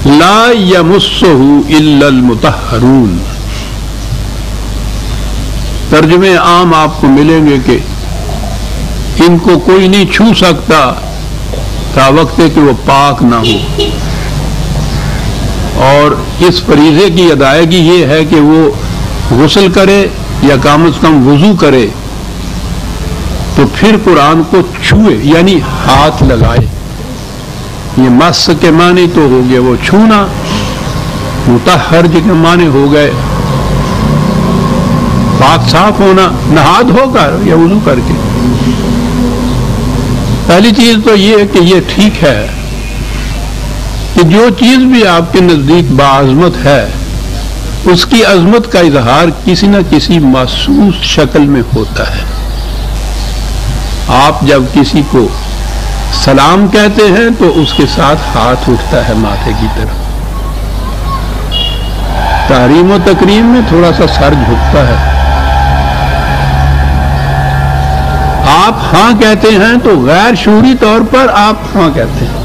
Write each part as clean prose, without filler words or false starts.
لا یمسہ الا المطہرون. ترجمے عام آپ کو ملیں گے کہ ان کو کوئی نہیں چھو سکتا تا وقت کہ وہ پاک نہ ہو. اور اس فریضے کی ادائیگی یہ ہے کہ وہ غسل کرے یا کم از کم وضو کرے تو پھر قرآن کو چھوئے یعنی ہاتھ لگائے. یہ مس کے معنی تو ہو گئے وہ چھونا، مطہر کے معنی ہو گئے پاک صاف ہونا، نہا دھو کر یا وضو کر کے. پہلی چیز تو یہ ہے کہ یہ ٹھیک ہے کہ جو چیز بھی آپ کے نزدیک باعظمت ہے اس کی عظمت کا اظہار کسی نہ کسی محسوس شکل میں ہوتا ہے. آپ جب کسی کو سلام کہتے ہیں تو اس کے ساتھ ہاتھ اٹھتا ہے ماتھے کی طرف. تحریم و تکریم میں تھوڑا سا سر جھکتا ہے. آپ ہاں کہتے ہیں تو غیر شعوری طور پر آپ ہاں کہتے ہیں.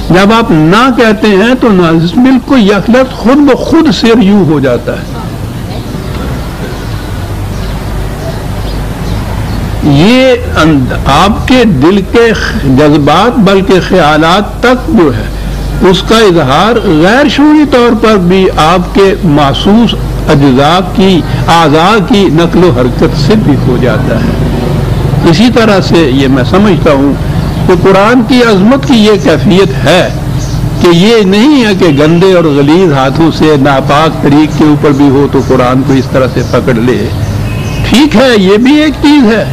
جب آپ نہ کہتے ہیں تو بالکل یک لفظ خود بخود سر یوں ہو جاتا ہے. یہ آپ کے دل کے جذبات بلکہ خیالات تک جو ہے اس کا اظہار غیر شعوری طور پر بھی آپ کے محسوس اجزاء کی اعضاء کی نقل و حرکت سے بھی ہو جاتا ہے. اسی طرح سے یہ میں سمجھتا ہوں کہ قرآن کی عظمت کی یہ کیفیت ہے کہ یہ نہیں ہے کہ گندے اور غلیظ ہاتھوں سے ناپاک طریق کے اوپر بھی ہو تو قرآن کو اس طرح سے پکڑ لے. ٹھیک ہے یہ بھی ایک چیز ہے،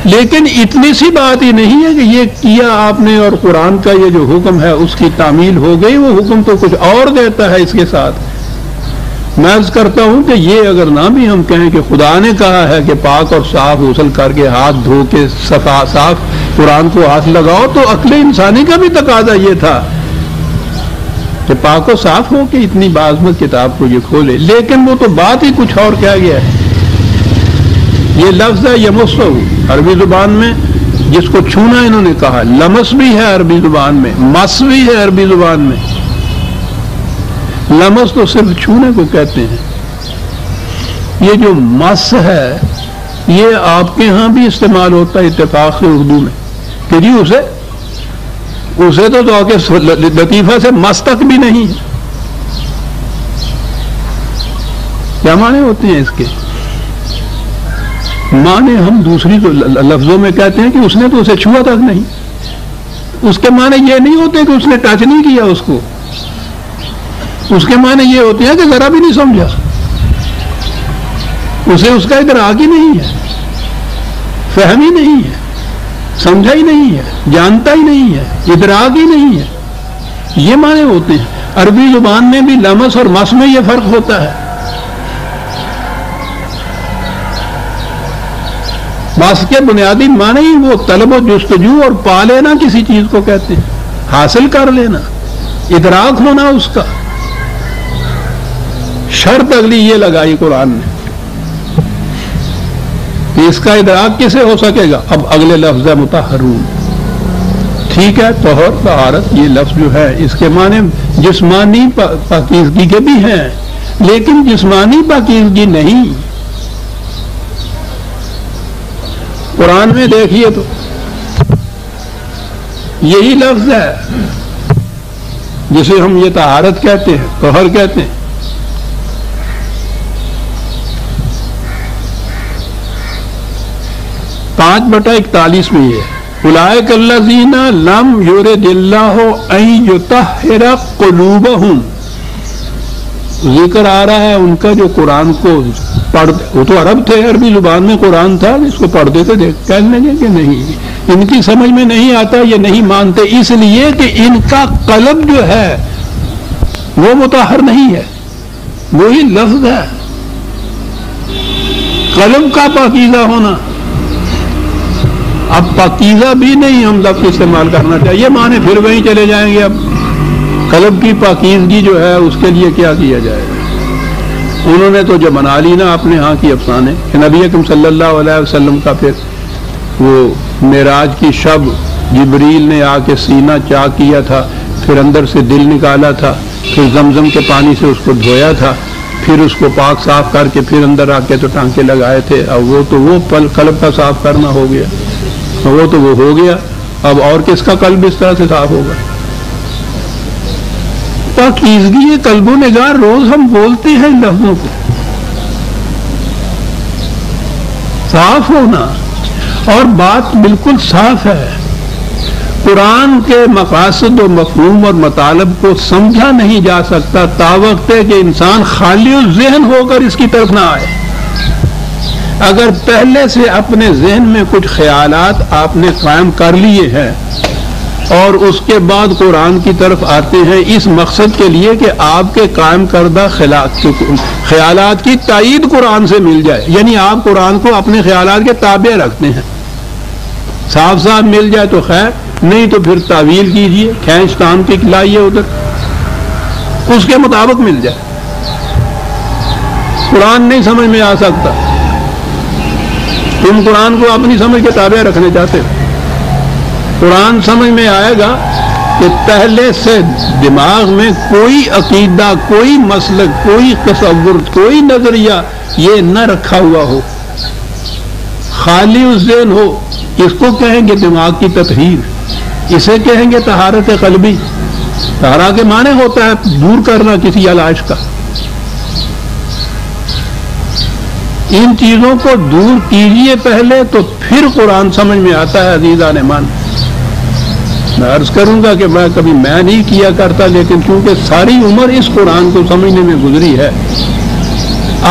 لیکن اتنی سی بات ہی نہیں ہے کہ یہ کیا آپ نے اور قرآن کا یہ جو حکم ہے اس کی تعمیل ہو گئی. وہ حکم تو کچھ اور دیتا ہے اس کے ساتھ. میں عرض کرتا ہوں کہ یہ اگر نہ بھی ہم کہیں کہ خدا نے کہا ہے کہ پاک اور صاف غسل کر کے ہاتھ دھو کے صاف قرآن کو ہاتھ لگاؤ، تو عقل انسانی کا بھی تقاضا یہ تھا کہ پاک و صاف ہو کے اتنی باعظمت کتاب کو یہ کھولے. لیکن وہ تو بات ہی کچھ اور کیا گیا ہے. یہ لفظ ہے یمسہ عربی زبان میں جس کو چھونا انہوں نے کہا. لمس بھی ہے عربی زبان میں، مس بھی ہے عربی زبان میں. لمس تو صرف چھونے کو کہتے ہیں. یہ جو مس ہے یہ آپ کے ہاں بھی استعمال ہوتا ہے اتفاق سے اردو میں کہ جی اسے تو لطیفہ سے مس تک بھی نہیں ہے. کیا معنی ہوتے ہیں اس کے؟ معنی ہم دوسری تو لفظوں میں کہتے ہیں کہ اس نے تو اسے چھوا تک نہیں. اس کے معنی یہ نہیں ہوتے کہ اس نے ٹچ نہیں کیا اس کو. اس کے معنی یہ ہوتے ہیں کہ ذرا بھی نہیں سمجھا، اسے اس کا ادراک ہی نہیں ہے، فہم ہی نہیں ہے، سمجھا ہی نہیں ہے، جانتا ہی نہیں ہے، ادراک ہی نہیں ہے. یہ معنی ہوتے ہیں. عربی زبان میں بھی لمس اور مس میں یہ فرق ہوتا ہے. مس کے بنیادی معنی ہی وہ طلب و جستجو اور پا لینا کسی چیز کو کہتے ہیں، حاصل کر لینا، ادراک ہونا اس کا. شرط اگلی یہ لگائی قرآن نے کہ اس کا ادراک کیسے ہو سکے گا. اب اگلے لفظ ہے مطہرون. ٹھیک ہے، طہور طہارت یہ لفظ جو ہے اس کے معنی جسمانی پاکیزگی کے بھی ہیں، لیکن جسمانی پاکیزگی نہیں. قرآن میں دیکھیے تو یہی لفظ ہے جسے ہم یہ طہارت کہتے ہیں، طہر کہتے ہیں. 5/41 میں یہ اولئک الذین لم یرد اللہ ان یطہر قلوبہم. ذکر آ رہا ہے ان کا جو قرآن کو وہ تو عرب تھے، عربی زبان میں قرآن تھا، اس کو پڑھتے تھے. کہنے لگے کہ نہیں، ان کی سمجھ میں نہیں آتا، یہ نہیں مانتے، اس لیے کہ ان کا قلب جو ہے وہ مطہر نہیں ہے. وہی لفظ ہے قلب کا پاکیزہ ہونا. اب پاکیزہ بھی نہیں ہم لفظ استعمال کرنا چاہیے، معنی پھر وہیں چلے جائیں گے. اب قلب کی پاکیزگی جو ہے اس کے لیے کیا کیا جائے. انہوں نے تو جو بنا لی نا اپنے ہاں کی افسانے کہ نبی اکرم صلی اللہ علیہ وسلم کا پھر وہ معراج کی شب جبریل نے آ کے سینہ چاک کیا تھا، پھر اندر سے دل نکالا تھا، پھر زمزم کے پانی سے اس کو دھویا تھا، پھر اس کو پاک صاف کر کے پھر اندر آ کے تو ٹانکے لگائے تھے. اب وہ قلب کا صاف کرنا ہو گیا، وہ ہو گیا. اب اور کس کا قلب اس طرح سے صاف ہوگا؟ پاکیزگی قلب و نگار روز ہم بولتے ہیں لفظوں کو. صاف ہونا، اور بات بالکل صاف ہے. قرآن کے مقاصد و مفہوم اور مطالب کو سمجھا نہیں جا سکتا تا وقت ہے کہ انسان خالی الذہن ہو کر اس کی طرف نہ آئے. اگر پہلے سے اپنے ذہن میں کچھ خیالات آپ نے قائم کر لیے ہیں اور اس کے بعد قرآن کی طرف آتے ہیں اس مقصد کے لیے کہ آپ کے قائم کردہ خیالات کی تائید قرآن سے مل جائے، یعنی آپ قرآن کو اپنے خیالات کے تابع رکھتے ہیں، صاف صاف مل جائے تو خیر، نہیں تو پھر تعویل کیجئے، کھینچ تام کی لائیے ادھر، اس کے مطابق مل جائے. قرآن نہیں سمجھ میں آ سکتا، تم قرآن کو اپنی سمجھ کے تابع رکھنے چاہتے ہو. قرآن سمجھ میں آئے گا کہ پہلے سے دماغ میں کوئی عقیدہ، کوئی مسلک، کوئی تصور، کوئی نظریہ یہ نہ رکھا ہوا ہو، خالی الذہن ہو. اس کو کہیں گے دماغ کی تطہیر، اسے کہیں گے طہارت قلبی. طہارت کے معنی ہوتا ہے دور کرنا کسی علاج کا. ان چیزوں کو دور کیجئے پہلے تو پھر قرآن سمجھ میں آتا ہے. عزیزان ایمان، میں عرض کروں گا کہ کبھی میں نہیں کیا کرتا، لیکن کیونکہ ساری عمر اس قرآن کو سمجھنے میں گزری ہے،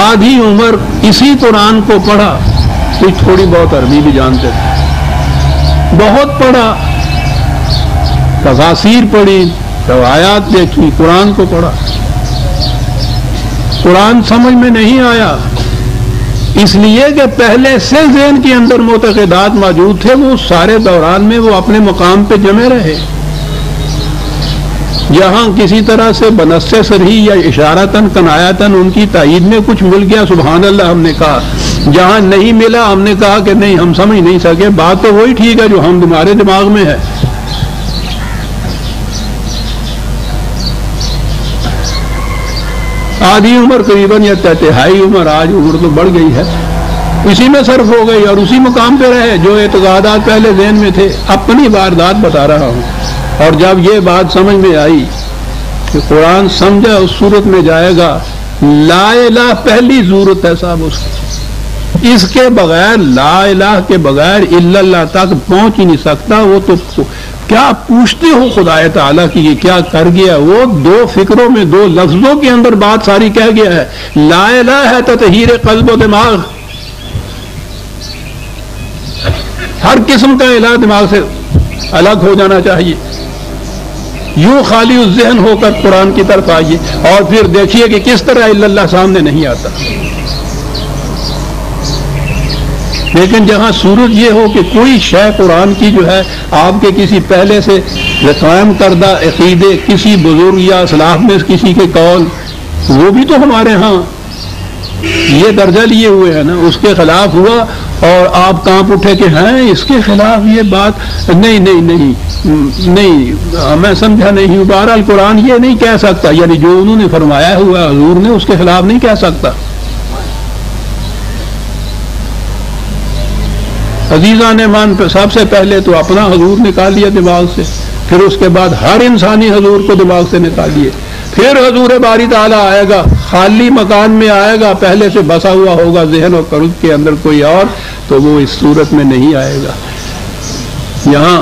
آدھی عمر اسی قرآن کو پڑھا، کچھ تھوڑی بہت عربی بھی جانتے تھے، بہت پڑھا، تفاسیر پڑھی، روایات دیکھی، قرآن کو پڑھا. قرآن سمجھ میں نہیں آیا اس لیے کہ پہلے سے ذہن کے اندر معتقدات موجود تھے، وہ سارے دوران میں وہ اپنے مقام پہ جمے رہے. جہاں کسی طرح سے بنص صریح یا اشارتاً کنایتاً ان کی تائید میں کچھ مل گیا، سبحان اللہ ہم نے کہا. جہاں نہیں ملا ہم نے کہا کہ نہیں، ہم سمجھ نہیں سکے. بات تو وہی ٹھیک ہے جو ہمارے دماغ میں ہے. آدھی عمر قریباً یا تہائی عمر، آج عمر تو بڑھ گئی ہے، اسی میں صرف ہو گئی اور اسی مقام پہ رہے جو اعتقادات پہلے ذہن میں تھے. اپنی واردات بتا رہا ہوں. اور جب یہ بات سمجھ میں آئی کہ قرآن سمجھا اس صورت میں جائے گا، لا الہ پہلی ضرورت ہے صاحب اس کی. اس کے بغیر، لا الہ کے بغیر الا اللہ تک پہنچ ہی نہیں سکتا. وہ تو کیا پوچھتے ہو خدا تعالیٰ کی یہ کیا کر گیا؟ وہ دو فکروں میں، دو لفظوں کے اندر بات ساری کہہ گیا ہے. لا الہ ہے تطہیر قلب و دماغ. ہر قسم کا الہ دماغ سے الگ ہو جانا چاہیے. یوں خالی الذہن ہو کر قرآن کی طرف آئیے اور پھر دیکھیے کہ کس طرح الا اللہ سامنے نہیں آتا. لیکن جہاں صورت یہ ہو کہ کوئی شے قرآن کی جو ہے آپ کے کسی پہلے سے قائم کردہ عقیدے، کسی بزرگ یا اسلاف میں کسی کے قول، وہ بھی تو ہمارے ہاں یہ درجہ لیے ہوئے ہیں نا، اس کے خلاف ہوا اور آپ کانپ اٹھے کہ ہیں اس کے خلاف یہ بات نہیں نہیں نہیں نہیں میں سمجھا نہیں ہوں. بہرحال قرآن یہ نہیں کہہ سکتا، یعنی جو انہوں نے فرمایا ہوا حضور نے اس کے خلاف نہیں کہہ سکتا. عزیزان ایمان پہ سب سے پہلے تو اپنا حضور نکال لیا دماغ سے، پھر اس کے بعد ہر انسانی حضور کو دماغ سے نکالیے. پھر حضور باری تعالیٰ آئے گا، خالی مکان میں آئے گا، پہلے سے بسا ہوا ہوگا ذہن اور قلب کے اندر کوئی اور، تو وہ اس صورت میں نہیں آئے گا. یہاں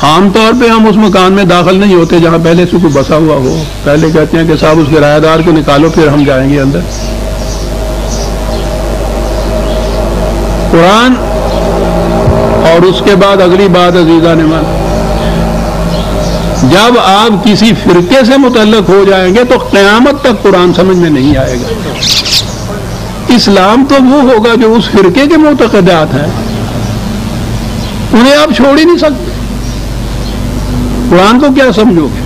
عام طور پہ ہم اس مکان میں داخل نہیں ہوتے جہاں پہلے سے کوئی بسا ہوا ہو. پہلے کہتے ہیں کہ صاحب اس کرایہ دار کو نکالو پھر ہم جائیں گے اندر. قرآن اور اس کے بعد اگلی بات عزیزان ایمان، جب آپ کسی فرقے سے متعلق ہو جائیں گے تو قیامت تک قرآن سمجھ میں نہیں آئے گا. اسلام تو وہ ہوگا جو اس فرقے کے معتقدات ہیں، انہیں آپ چھوڑ ہی نہیں سکتے. قرآن کو کیا سمجھو گے؟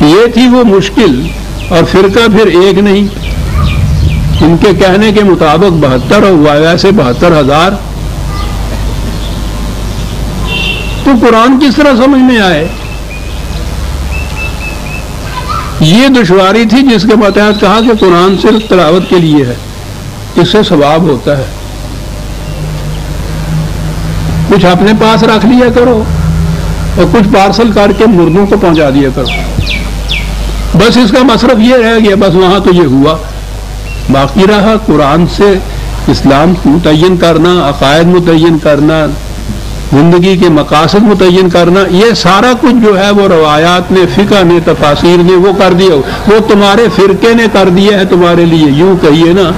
یہ تھی وہ مشکل. اور فرقہ پھر ایک نہیں، ان کے کہنے کے مطابق 72 ہوا، ویسے 72,000. تو قرآن کس طرح سمجھ میں آئے؟ یہ دشواری تھی جس کے ماتحت کہا کہ قرآن صرف تلاوت کے لیے ہے، اس سے ثواب ہوتا ہے، کچھ اپنے پاس رکھ لیا کرو اور کچھ پارسل کر کے مردوں کو پہنچا دیا کرو، بس اس کا مصرف یہ رہ گیا، بس وہاں تو یہ ہوا۔ باقی رہا قرآن سے اسلام متعین کرنا، عقائد متعین کرنا، زندگی کے مقاصد متعین کرنا، یہ سارا کچھ جو ہے وہ روایات نے، فقہ نے، تفاسیر نے وہ کر دیا، وہ تمہارے فرقے نے کر دیا ہے تمہارے لیے، یوں کہیے نا